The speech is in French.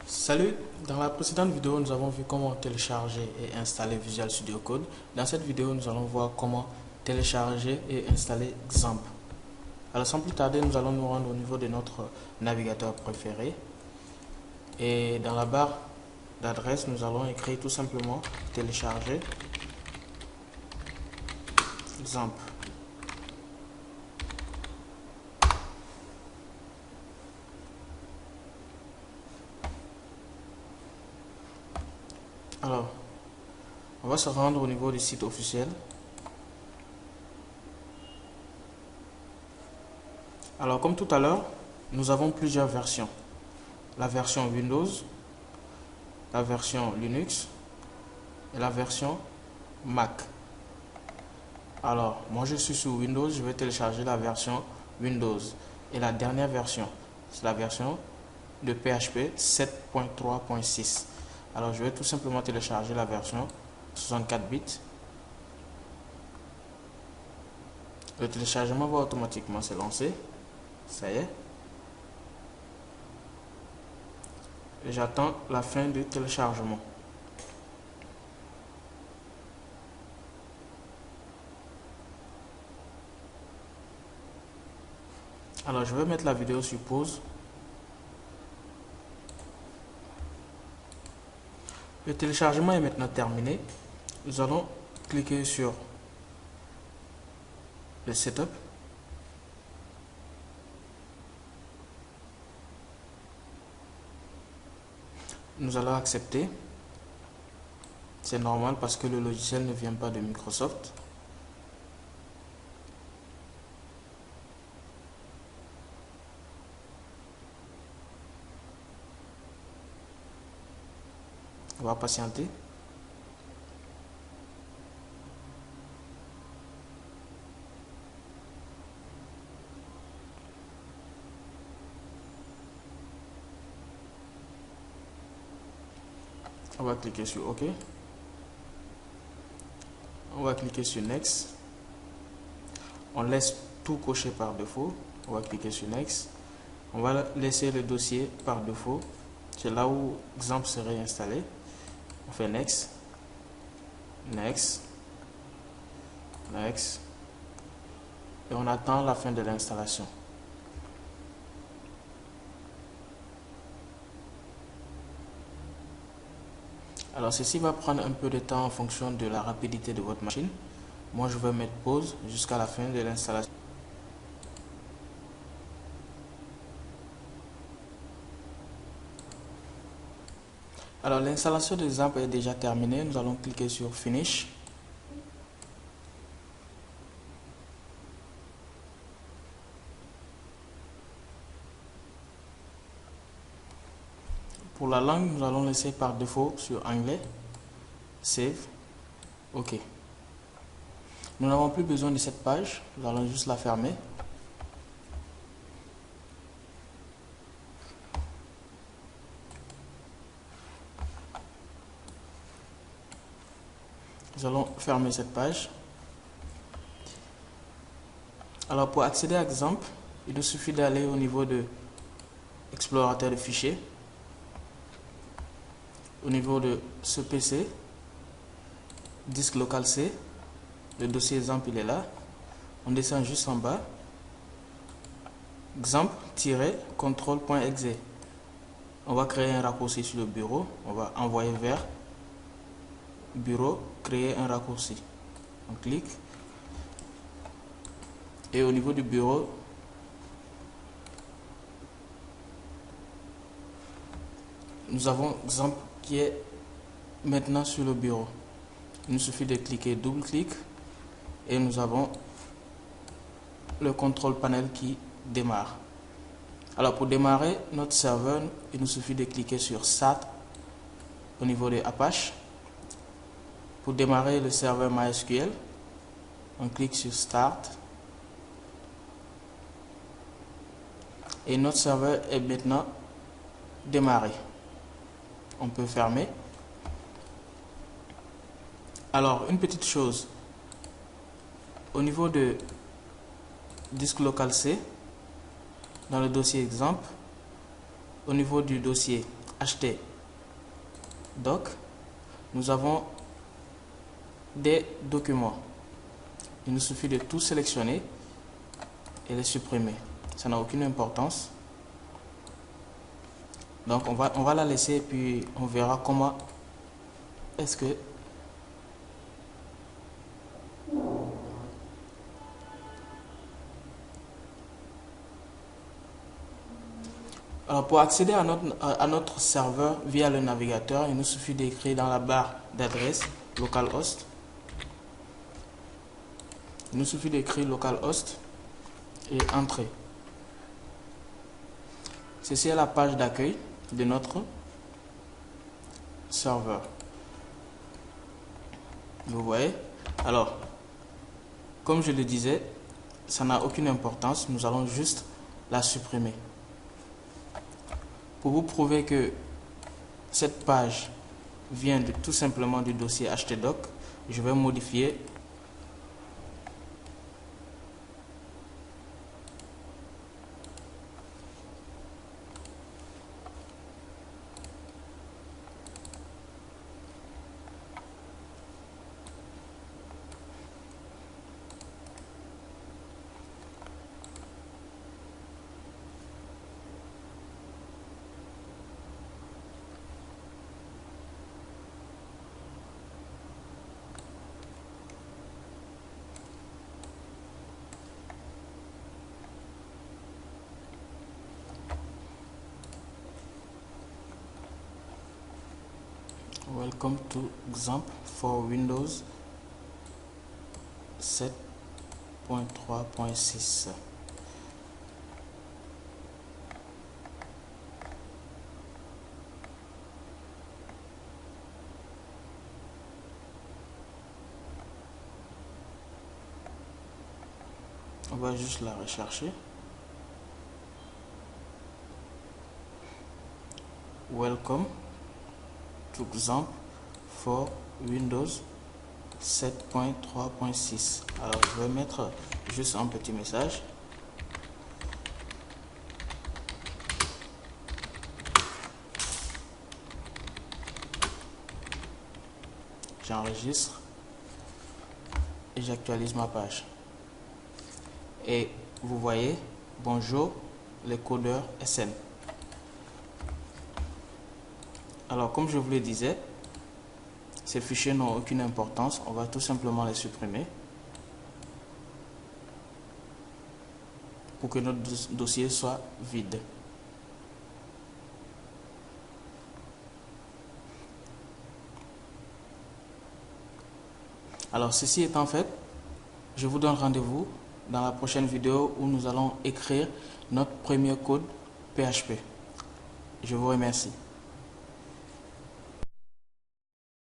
Salut, dans la précédente vidéo, nous avons vu comment télécharger et installer Visual Studio Code. Dans cette vidéo, nous allons voir comment télécharger et installer XAMPP. Alors sans plus tarder, nous allons nous rendre au niveau de notre navigateur préféré. Et dans la barre d'adresse, nous allons écrire tout simplement télécharger XAMPP. Alors, on va se rendre au niveau du site officiel. Alors, comme tout à l'heure, nous avons plusieurs versions. La version Windows, la version Linux et la version Mac. Alors, moi je suis sur Windows, je vais télécharger la version Windows. Et la dernière version, c'est la version de PHP 7.3.6. Alors, je vais tout simplement télécharger la version 64 bits. Le téléchargement va automatiquement se lancer. Ça y est. Et j'attends la fin du téléchargement. Alors, je vais mettre la vidéo sur pause. Le téléchargement est maintenant terminé. Nous allons cliquer sur le setup. Nous allons accepter. C'est normal parce que le logiciel ne vient pas de Microsoft. On va patienter. On va cliquer sur OK. On va cliquer sur Next. On laisse tout cocher par défaut. On va cliquer sur Next. On va laisser le dossier par défaut. C'est là où XAMPP serait installé. On fait Next. Next. Next. Et on attend la fin de l'installation. Alors ceci va prendre un peu de temps en fonction de la rapidité de votre machine. Moi je vais mettre pause jusqu'à la fin de l'installation. Alors l'installation de XAMPP est déjà terminée. Nous allons cliquer sur Finish. Pour la langue, nous allons laisser par défaut sur anglais. Save. OK. Nous n'avons plus besoin de cette page. Nous allons juste la fermer. Nous allons fermer cette page. Alors pour accéder à XAMPP, il nous suffit d'aller au niveau de explorateur de fichiers. Au niveau de ce PC, disque local C, le dossier XAMPP il est là. On descend juste en bas. XAMPP-control.exe. On va créer un raccourci sur le bureau. On va envoyer vers bureau, créer un raccourci. On clique. Et au niveau du bureau, nous avons XAMPP qui est maintenant sur le bureau. Il nous suffit de cliquer, double-clic, et nous avons le contrôle panel qui démarre. Alors pour démarrer notre serveur, il nous suffit de cliquer sur Start au niveau de Apache. Pour démarrer le serveur MySQL, on clique sur Start. Et notre serveur est maintenant démarré. On peut fermer. Alors, une petite chose. Au niveau de disque local C, dans le dossier XAMPP, au niveau du dossier htdoc, nous avons des documents. Il nous suffit de tout sélectionner et les supprimer. Ça n'a aucune importance. Donc on va la laisser et puis on verra comment est-ce que alors pour accéder à notre serveur via le navigateur, il nous suffit d'écrire dans la barre d'adresse localhost. Il nous suffit d'écrire localhost et entrer. Ceci est la page d'accueil de notre serveur. Vous voyez? Alors, comme je le disais, ça n'a aucune importance. Nous allons juste la supprimer. Pour vous prouver que cette page vient tout simplement du dossier htdoc, je vais modifier Welcome to example for Windows 7.3.6. On va juste la rechercher. Welcome to example for Windows 7.3.6. Alors je vais mettre juste un petit message. J'enregistre et j'actualise ma page. Et vous voyez, bonjour les codeurs SN. Alors comme je vous le disais, ces fichiers n'ont aucune importance, on va tout simplement les supprimer pour que notre dossier soit vide. Alors ceci étant fait, je vous donne rendez-vous dans la prochaine vidéo où nous allons écrire notre premier code PHP. Je vous remercie.